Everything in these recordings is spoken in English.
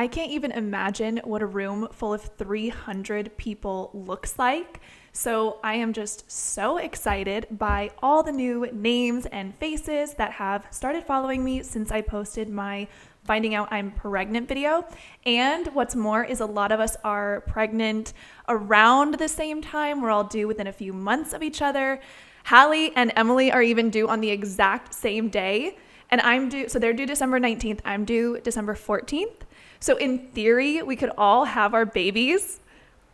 I can't even imagine what a room full of 300 people looks like. So I am just so excited by all the new names and faces that have started following me since I posted my finding out I'm pregnant video. And what's more is a lot of us are pregnant around the same time. We're all due within a few months of each other. Hallie and Emily are even due on the exact same day. And I'm due, so they're due December 19th. I'm due December 14th. So in theory, we could all have our babies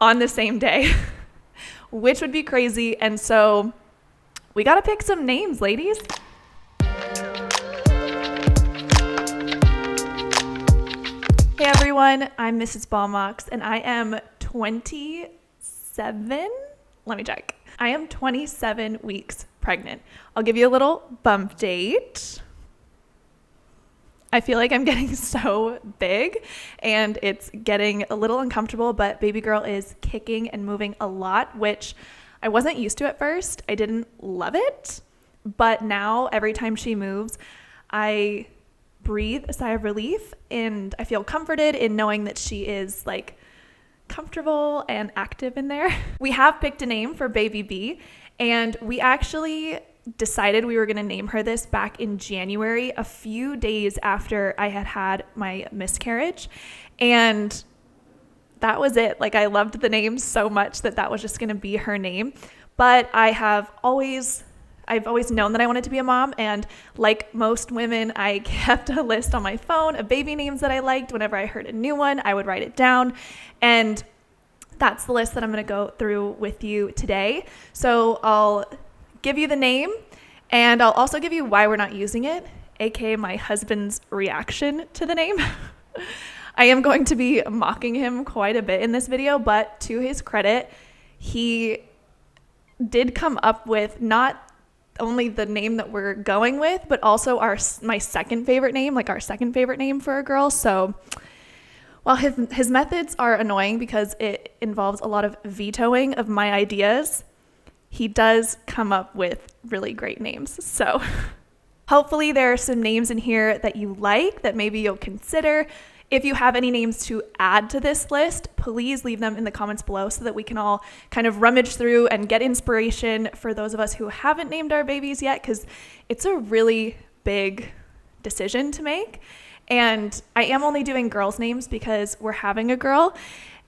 on the same day, which would be crazy. And so we got to pick some names, ladies. Hey everyone, I'm Mrs. Balmox and I am 27. Let me check. I am 27 weeks pregnant. I'll give you a little bump date. I feel like I'm getting so big and it's getting a little uncomfortable, but baby girl is kicking and moving a lot, which I wasn't used to at first. I didn't love it, but now every time she moves, I breathe a sigh of relief and I feel comforted in knowing that she is like comfortable and active in there. We have picked a name for baby B and we actually decided we were going to name her this back in January, a few days after I had had my miscarriage. And that was it. Like I loved the name so much that was just going to be her name. But I've always known that I wanted to be a mom, and like most women, I kept a list on my phone of baby names that I liked. Whenever I heard a new one, I would write it down, and that's the list that I'm going to go through with you today. So I'll give you the name, and I'll also give you why we're not using it, aka my husband's reaction to the name. I am going to be mocking him quite a bit in this video, but to his credit, he did come up with not only the name that we're going with, but also my second favorite name, like our second favorite name for a girl. So while his methods are annoying because it involves a lot of vetoing of my ideas, he does come up with really great names. So hopefully there are some names in here that you like that maybe you'll consider. If you have any names to add to this list, please leave them in the comments below so that we can all kind of rummage through and get inspiration for those of us who haven't named our babies yet, because it's a really big decision to make. And I am only doing girls' names because we're having a girl,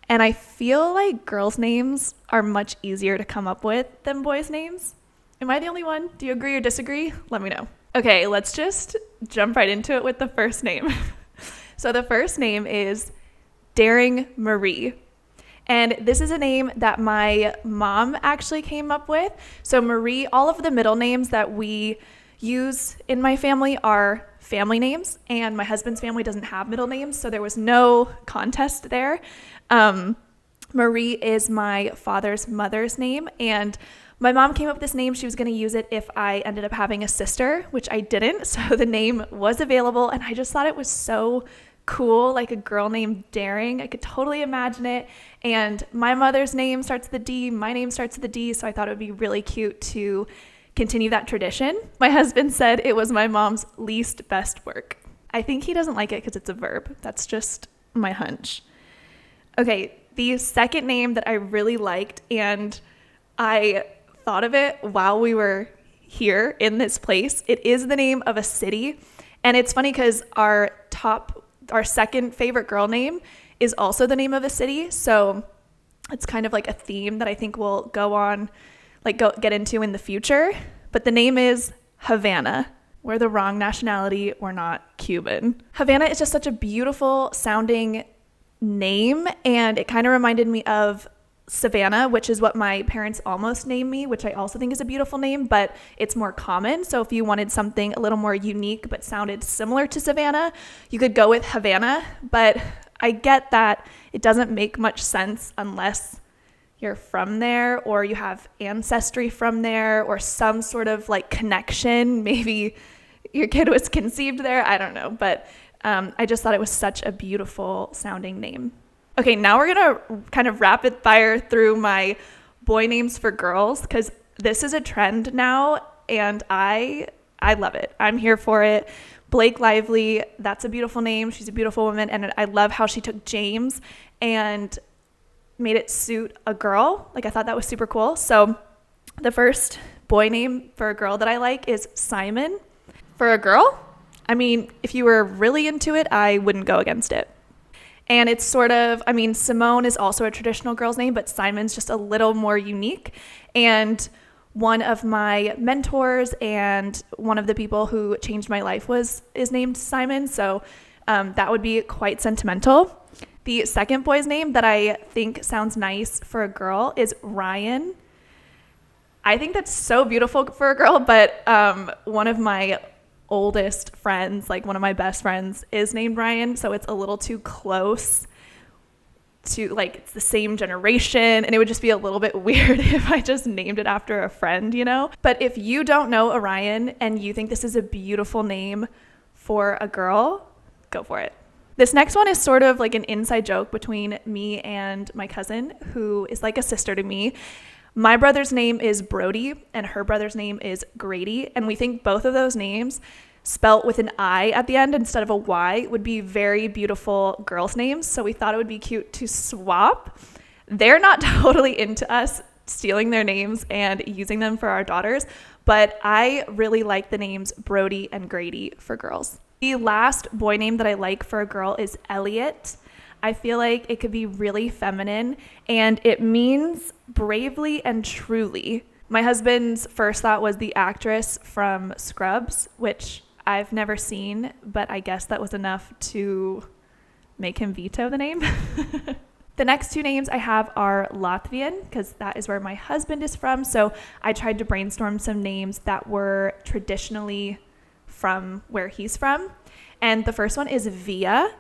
and I feel like girls' names are much easier to come up with than boys' names. Am I the only one? Do you agree or disagree? Let me know. Okay, let's just jump right into it with the first name. So the first name is Daring Marie. And this is a name that my mom actually came up with. So Marie, all of the middle names that we use in my family are family names, and my husband's family doesn't have middle names, so there was no contest there. Marie is my father's mother's name, and my mom came up with this name. She was going to use it if I ended up having a sister, which I didn't. So the name was available, and I just thought it was so cool, like a girl named Daring. I could totally imagine it. And my mother's name starts with a D, my name starts with a D, so I thought it would be really cute to continue that tradition. My husband said it was my mom's least best work. I think he doesn't like it because it's a verb. That's just my hunch. Okay, the second name that I really liked, and I thought of it while we were here in this place. It is the name of a city, and it's funny because our second favorite girl name is also the name of a city, so it's kind of like a theme that I think we'll get into in the future. But the name is Havana. We're the wrong nationality. We're not Cuban. Havana is just such a beautiful sounding name, and it kind of reminded me of Savannah, which is what my parents almost named me, which I also think is a beautiful name, but it's more common. So if you wanted something a little more unique but sounded similar to Savannah, you could go with Havana. But I get that it doesn't make much sense unless you're from there or you have ancestry from there or some sort of like connection. Maybe your kid was conceived there. I don't know. But I just thought it was such a beautiful sounding name. Okay, now we're going to kind of rapid fire through my boy names for girls because this is a trend now and I love it. I'm here for it. Blake Lively, that's a beautiful name. She's a beautiful woman. And I love how she took James and made it suit a girl. Like, I thought that was super cool. So the first boy name for a girl that I like is Simon. For a girl, I mean, if you were really into it, I wouldn't go against it. And it's sort of, I mean, Simone is also a traditional girl's name, but Simon's just a little more unique. And one of my mentors and one of the people who changed my life is named Simon. So that would be quite sentimental. The second boy's name that I think sounds nice for a girl is Ryan. I think that's so beautiful for a girl, but one of my oldest friends, like one of my best friends, is named Ryan, so it's a little too close to, like, it's the same generation, and it would just be a little bit weird if I just named it after a friend, you know? But if you don't know a Ryan and you think this is a beautiful name for a girl, go for it. This next one is sort of like an inside joke between me and my cousin, who is like a sister to me. My brother's name is Brody, and her brother's name is Grady, and we think both of those names, spelt with an I at the end instead of a Y, would be very beautiful girls' names, so we thought it would be cute to swap. They're not totally into us stealing their names and using them for our daughters, but I really like the names Brody and Grady for girls. The last boy name that I like for a girl is Elliot. I feel like it could be really feminine, and it means bravely and truly. My husband's first thought was the actress from Scrubs, which I've never seen, but I guess that was enough to make him veto the name. The next two names I have are Latvian, because that is where my husband is from, so I tried to brainstorm some names that were traditionally from where he's from. And the first one is Via.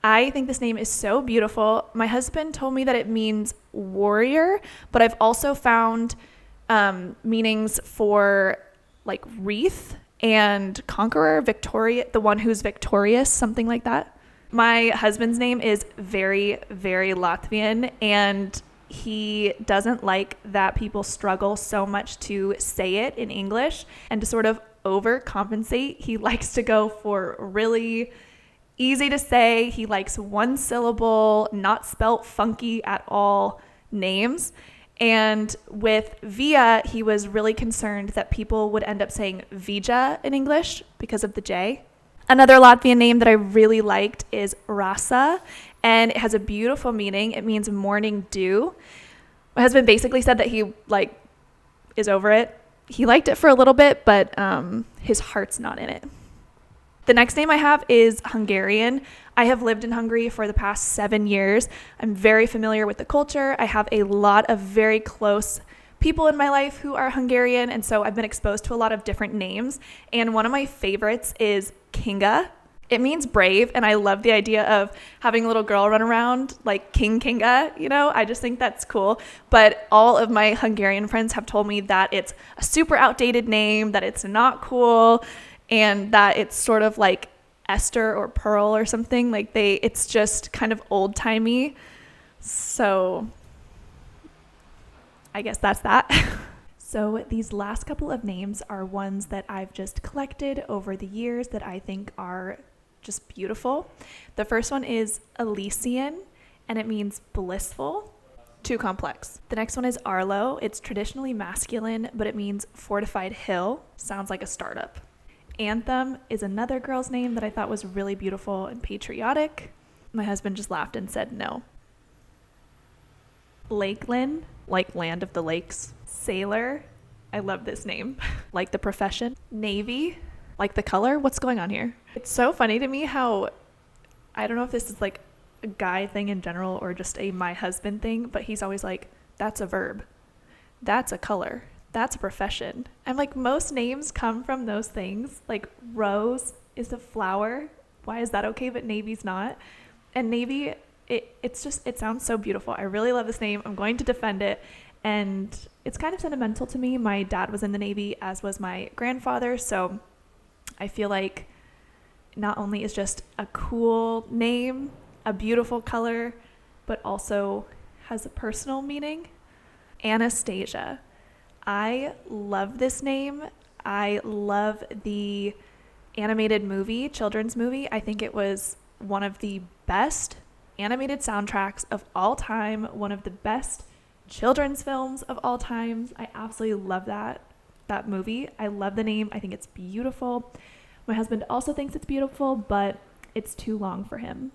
I think this name is so beautiful. My husband told me that it means warrior, but I've also found meanings for like wreath and conqueror, victorious, the one who's victorious, something like that. My husband's name is very, very Latvian, and he doesn't like that people struggle so much to say it in English, and to sort of overcompensate, he likes to go for really easy to say. He likes one syllable, not spelt funky at all names. And with Via, he was really concerned that people would end up saying Vija in English because of the J. Another Latvian name that I really liked is Rasa, and it has a beautiful meaning. It means morning dew. My husband basically said that he is over it. He liked it for a little bit, but his heart's not in it. The next name I have is Hungarian. I have lived in Hungary for the past 7 years. I'm very familiar with the culture. I have a lot of very close people in my life who are Hungarian, and so I've been exposed to a lot of different names. And one of my favorites is Kinga. It means brave, and I love the idea of having a little girl run around like King Kinga, you know? I just think that's cool. But all of my Hungarian friends have told me that it's a super outdated name, that it's not cool, and that it's sort of like Esther or Pearl or something. Like it's just kind of old-timey. So I guess that's that. So these last couple of names are ones that I've just collected over the years that I think are just beautiful. The first one is Elysian, and it means blissful. Too complex. The next one is Arlo. It's traditionally masculine, but it means fortified hill. Sounds like a startup. Anthem is another girl's name that I thought was really beautiful and patriotic. My husband just laughed and said no. Lakeland, like land of the lakes. Sailor, I love this name. Like the profession. Navy, like the color. What's going on here? It's so funny to me how, I don't know if this is like a guy thing in general or just a my husband thing, but he's always like, that's a verb. That's a color. That's a profession. I'm like, most names come from those things. Like rose is a flower. Why is that okay, but navy's not? And navy, it sounds so beautiful. I really love this name. I'm going to defend it. And it's kind of sentimental to me. My dad was in the Navy, as was my grandfather. So I feel like not only is just a cool name, a beautiful color, but also has a personal meaning. Anastasia. I love this name. I love the animated movie, children's movie. I think it was one of the best animated soundtracks of all time, one of the best children's films of all time. I absolutely love that movie. I love the name. I think it's beautiful. My husband also thinks it's beautiful, but it's too long for him.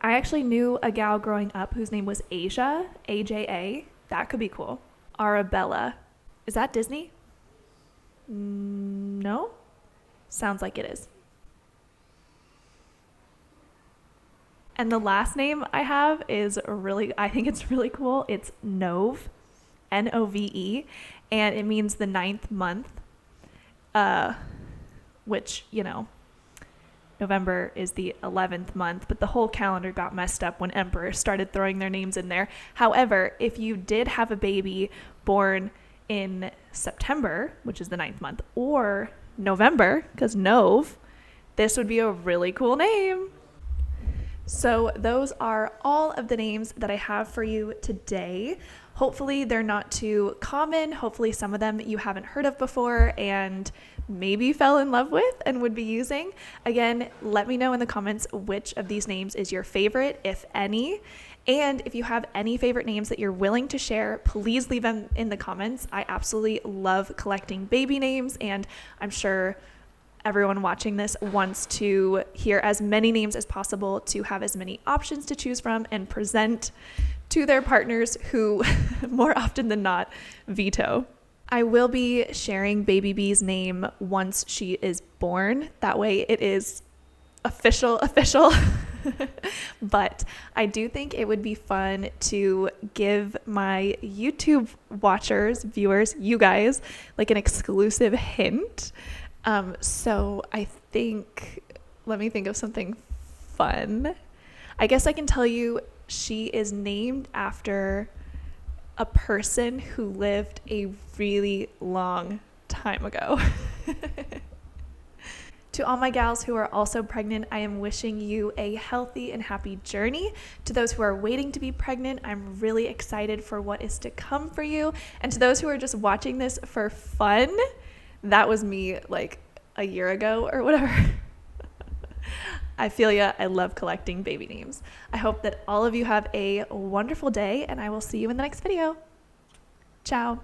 I actually knew a gal growing up whose name was Asia, AJA. That could be cool. Arabella. Is that Disney? No? Sounds like it is. And the last name I have is I think it's really cool. It's Nove, Nove, and it means the 9th month, which, November is the 11th month, but the whole calendar got messed up when emperors started throwing their names in there. However, if you did have a baby born in September, which is the 9th month, or November, because Nove, this would be a really cool name. So those are all of the names that I have for you today. Hopefully they're not too common. Hopefully some of them you haven't heard of before and maybe fell in love with and would be using. Again, let me know in the comments which of these names is your favorite, if any. And if you have any favorite names that you're willing to share, please leave them in the comments. I absolutely love collecting baby names, and I'm sure everyone watching this wants to hear as many names as possible to have as many options to choose from and present to their partners who more often than not veto. I will be sharing Baby B's name once she is born. That way it is official. But I do think it would be fun to give my YouTube viewers, you guys, like an exclusive hint. So I think, let me think of something fun. I guess I can tell you she is named after a person who lived a really long time ago. To all my gals who are also pregnant, I am wishing you a healthy and happy journey. To those who are waiting to be pregnant, I'm really excited for what is to come for you. And to those who are just watching this for fun, that was me like a year ago or whatever. I feel ya. I love collecting baby names. I hope that all of you have a wonderful day, and I will see you in the next video. Ciao.